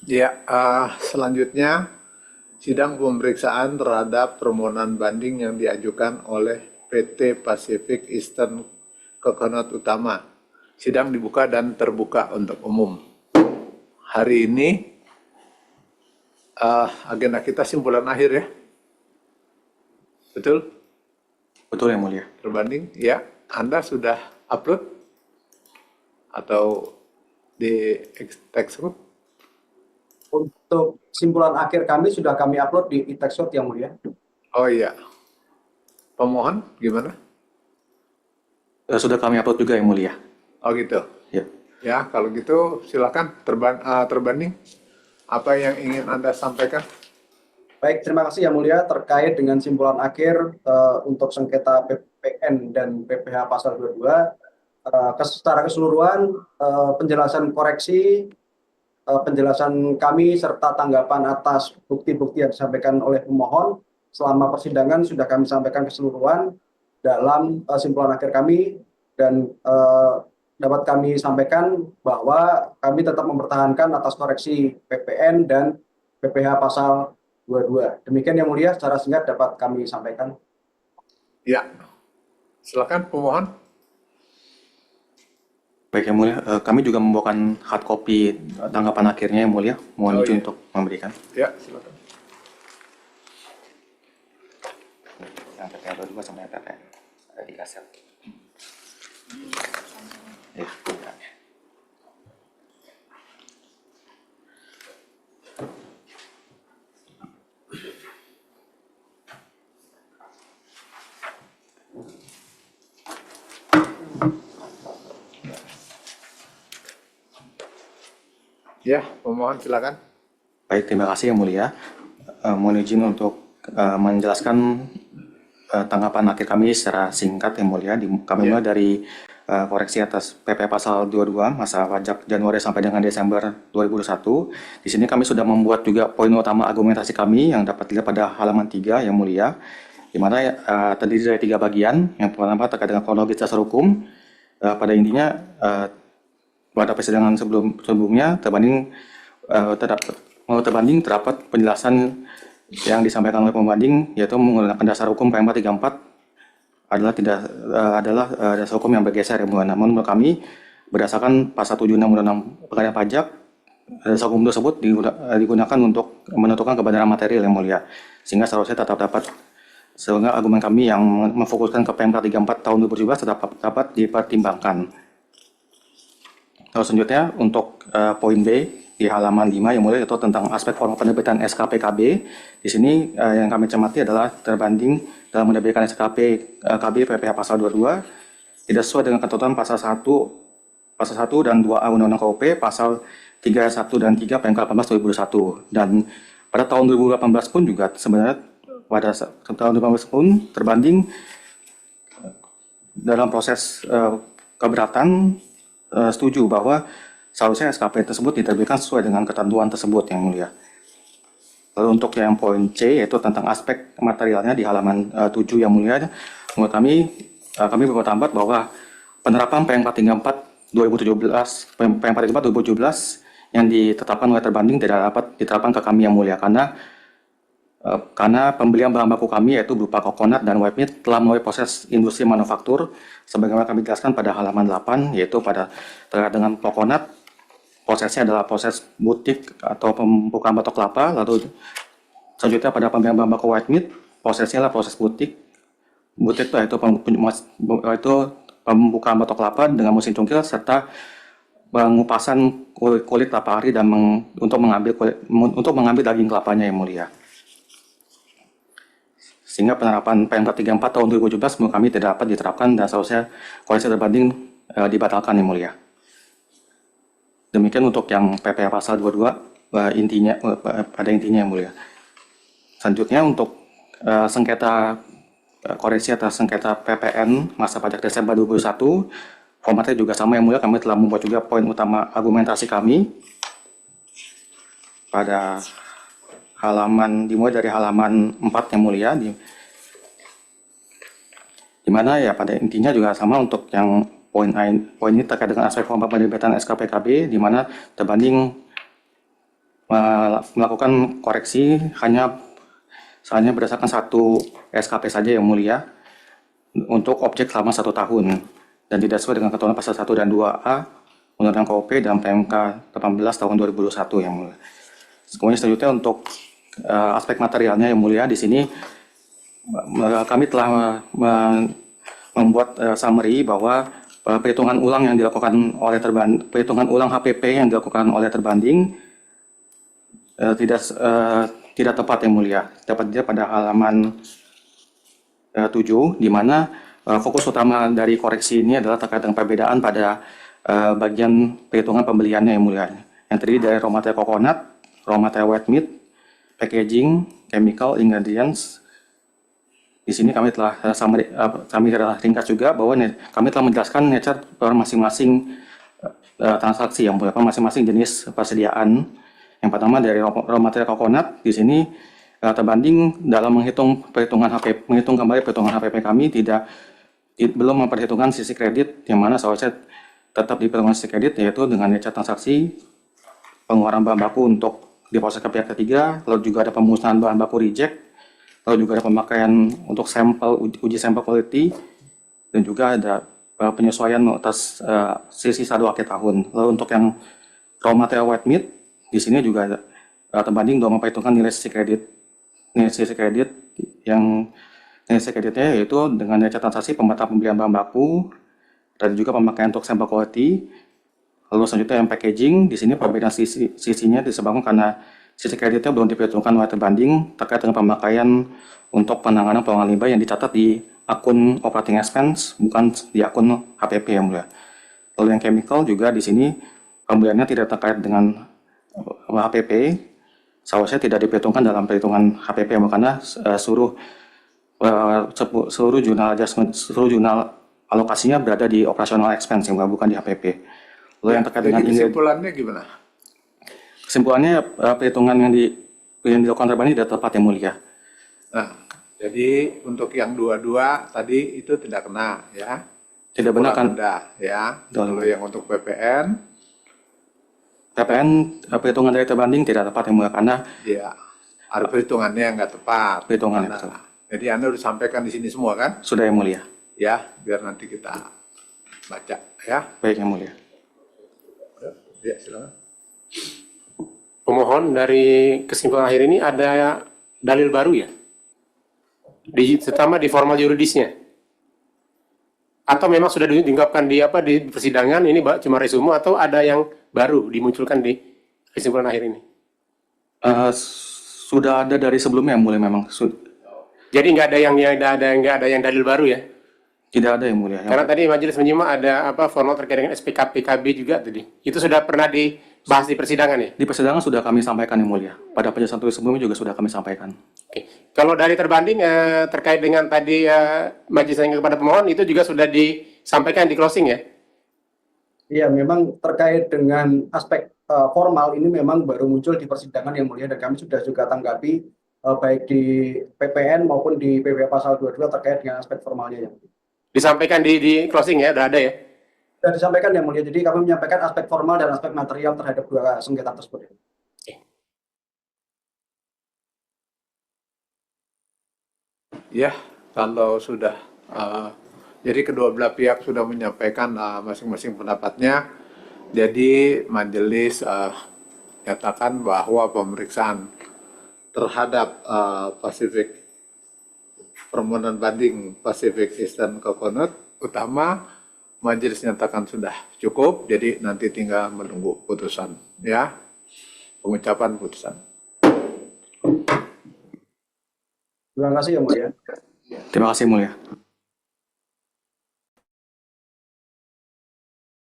Ya, selanjutnya sidang pemeriksaan terhadap permohonan banding yang diajukan oleh PT Pacific Eastern Coconut Utama. Sidang dibuka dan terbuka untuk umum. Hari ini agenda kita simpulan akhir ya, betul? Betul yang mulia. Terbanding, ya. Anda sudah upload atau di text group? Untuk simpulan akhir kami sudah kami upload di e-textbook yang mulia. Oh iya, pemohon gimana? Sudah kami upload juga yang mulia. Oh gitu. Ya. Ya, kalau gitu silakan terbanding. Apa yang ingin Anda sampaikan? Baik, terima kasih yang mulia terkait dengan simpulan akhir untuk sengketa PPN dan PPh pasal 22. Secara keseluruhan penjelasan koreksi, penjelasan kami serta tanggapan atas bukti-bukti yang disampaikan oleh pemohon selama persidangan sudah kami sampaikan keseluruhan dalam simpulan akhir kami, dan dapat kami sampaikan bahwa kami tetap mempertahankan atas koreksi PPN dan PPh pasal 22. Demikian yang mulia, secara singkat dapat kami sampaikan. Ya, silakan pemohon. Baik yang mulia, kami juga membawakan hard copy tanggapan akhirnya yang mulia. Mohon izin iya. untuk memberikan. Ya, silakan. Yang PPN 22 sama yang PPN. Ada 3 set. Ya, Ya, pemohon silakan. Baik, terima kasih yang mulia. Mohon izin untuk menjelaskan tanggapan akhir kami secara singkat yang mulia. Kami mulai dari koreksi atas PP pasal 22 masa pajak Januari sampai dengan Desember 2021. Di sini kami sudah membuat juga poin utama argumentasi kami yang dapat dilihat pada halaman 3 yang mulia, di mana terdiri dari 3 bagian. Yang pertama terkait dengan kronologis dasar hukum. Pada intinya pada persidangan sebelumnya terdapat penjelasan yang disampaikan oleh pembanding, yaitu menggunakan dasar hukum PMK 34 adalah dasar hukum yang bergeser yang mulia. Namun menurut kami berdasarkan pasal 76 Undang-Undang Pengadilan Pajak, dasar hukum tersebut digunakan untuk menentukan kebenaran material yang mulia, sehingga seharusnya sehingga argumen kami yang memfokuskan ke PMK 34 tahun 2017 dapat dipertimbangkan. Lalu selanjutnya untuk poin B di halaman 5 yang mulia, yaitu tentang aspek formal penerbitan SKPKB. Di sini yang kami cermati adalah terbanding dalam menerbitkan SKPKB PPh pasal 22 tidak sesuai dengan ketentuan pasal 1 dan 2A Undang-Undang KUP, pasal 31 dan 3 PMK 18 2021. Dan pada tahun 2018 pun juga sebenarnya pada tahun 2018 pun terbanding dalam proses keberatan setuju bahwa seharusnya SKP tersebut diterbitkan sesuai dengan ketentuan tersebut yang mulia. Lalu untuk yang poin C, yaitu tentang aspek materialnya di halaman 7 yang mulia, menurut kami berpendapat bahwa penerapan PMK 34 2017 yang ditetapkan oleh terbanding tidak dapat diterapkan ke kami yang mulia, karena pembelian bahan baku kami yaitu berupa coconut dan white meat telah melalui proses industri manufaktur sebagaimana kami jelaskan pada halaman 8, yaitu terkait dengan coconut prosesnya adalah proses butik atau pembukaan batok kelapa. Lalu selanjutnya pada pembelian bahan baku white meat prosesnya adalah proses butik itu pembukaan batok kelapa dengan mesin cungkil serta pengupasan kulit kelapa ari dan untuk mengambil daging kelapanya yang mulia. Sehingga penerapan PMK 34 tahun 2017 menurut kami tidak dapat diterapkan dan seharusnya koreksi terbanding dibatalkan yang mulia. Demikian untuk yang PPh pasal 22 pada intinya yang mulia. Selanjutnya untuk koreksi atas sengketa PPN masa pajak Desember 2021, formatnya juga sama yang mulia. Kami telah membuat juga poin utama argumentasi kami pada dimulai dari halaman 4 yang mulia, di mana ya pada intinya juga sama untuk yang poin ini terkait dengan aspek formal penerbitan SKPKB, di mana terbanding melakukan koreksi hanya berdasarkan satu SKP saja yang mulia untuk objek selama 1 tahun dan tidak sesuai dengan ketentuan pasal 1 dan 2A Undang-Undang KUP dan PMK 18 tahun 2021 yang mulia. Kemudian selanjutnya untuk aspek materialnya yang mulia, di sini kami telah membuat summary bahwa perhitungan ulang yang dilakukan oleh perhitungan ulang HPP yang dilakukan oleh terbanding tidak tepat yang mulia. Dapat dilihat pada halaman 7, di mana fokus utama dari koreksi ini adalah terkait dengan perbedaan pada bagian perhitungan pembeliannya yang mulia, yang terdiri dari raw material coconut, raw material white meat, packaging, chemical, ingredients. Di sini kami telah ringkas juga bahwa kami telah menjelaskan nature per masing-masing transaksi yang mulia, masing-masing jenis persediaan. Yang pertama dari raw material coconut, di sini terbanding dalam menghitung kembali perhitungan HPP kami belum memperhitungkan sisi kredit, yang mana seharusnya tetap diperhitungkan sisi kredit, yaitu dengan nature transaksi, pengeluaran bahan baku untuk diproses ke pihak ketiga, lalu juga ada pemusnahan bahan baku reject, lalu juga ada pemakaian untuk uji sampel quality, dan juga ada penyesuaian atas sisi saldo akhir tahun. Lalu untuk yang raw material white meat, di sini juga terbanding dalam memperhitungkan nilai sisi kredit yang nilai sisi kreditnya yaitu dengan nilai transaksi pembatalan pembelian bahan baku dan juga pemakaian untuk sampel quality. Lalu selanjutnya yang packaging, di sini perbedaan sisinya disebabkan karena sisi kreditnya belum diperhitungkan oleh terbanding terkait dengan pemakaian untuk penanganan peluangan limbah yang dicatat di akun operating expense, bukan di akun HPP yang mulia. Lalu yang chemical juga di sini pembeliannya tidak terkait dengan HPP, seharusnya tidak diperhitungkan dalam perhitungan HPP karena seluruh jurnal alokasinya berada di operational expense yang bukan di HPP. Lalu yang terkait dengan kesimpulannya gimana? Kesimpulannya perhitungan yang dilakukan terbanding tidak tepat yang mulia. Nah, jadi untuk yang 22 tadi itu tidak kena ya. Tidak benar kan? Ya. Kalau yang untuk PPN perhitungan dari terbanding tidak tepat yang mulia karena ya ada perhitungannya yang nggak tepat. Perhitungannya Nah, betul. jadi Anda sudah sampaikan di sini semua kan? Sudah yang mulia. Ya, biar nanti kita baca ya. Baik yang mulia. Ya, silakan. Pemohon dari kesimpulan akhir ini ada dalil baru ya? Terutama di formal yuridisnya. Atau memang sudah diungkapkan di persidangan ini cuma resume atau ada yang baru dimunculkan di kesimpulan akhir ini? Sudah ada dari sebelumnya yang mulia memang. Jadi nggak ada yang dalil baru ya? Tidak ada yang mulia. Karena tadi majelis menyimak ada formal terkait dengan SPK PKB juga tadi. Itu sudah pernah dibahas di persidangan ya? Di persidangan sudah kami sampaikan yang mulia. Pada penjelasan tulis sebelumnya juga sudah kami sampaikan. Oke. Kalau dari terbanding terkait dengan tadi majelis yang kepada pemohon itu juga sudah disampaikan di closing ya? Iya, memang terkait dengan aspek formal ini memang baru muncul di persidangan yang mulia dan kami sudah juga tanggapi baik di PPN maupun di PPh pasal 22 terkait dengan aspek formalnya ya. Disampaikan di closing ya, udah ada ya? Sudah disampaikan yang mulia, jadi kami menyampaikan aspek formal dan aspek material terhadap dua sengketa tersebut. Ya, kalau sudah jadi kedua belah pihak sudah menyampaikan masing-masing pendapatnya, jadi majelis nyatakan bahwa pemeriksaan terhadap Pacific permohonan banding Pacific Eastern Coconut utama majelis nyatakan sudah cukup, jadi nanti tinggal menunggu putusan ya, pengucapan putusan. Terima kasih yang mulia. Terima kasih yang mulia.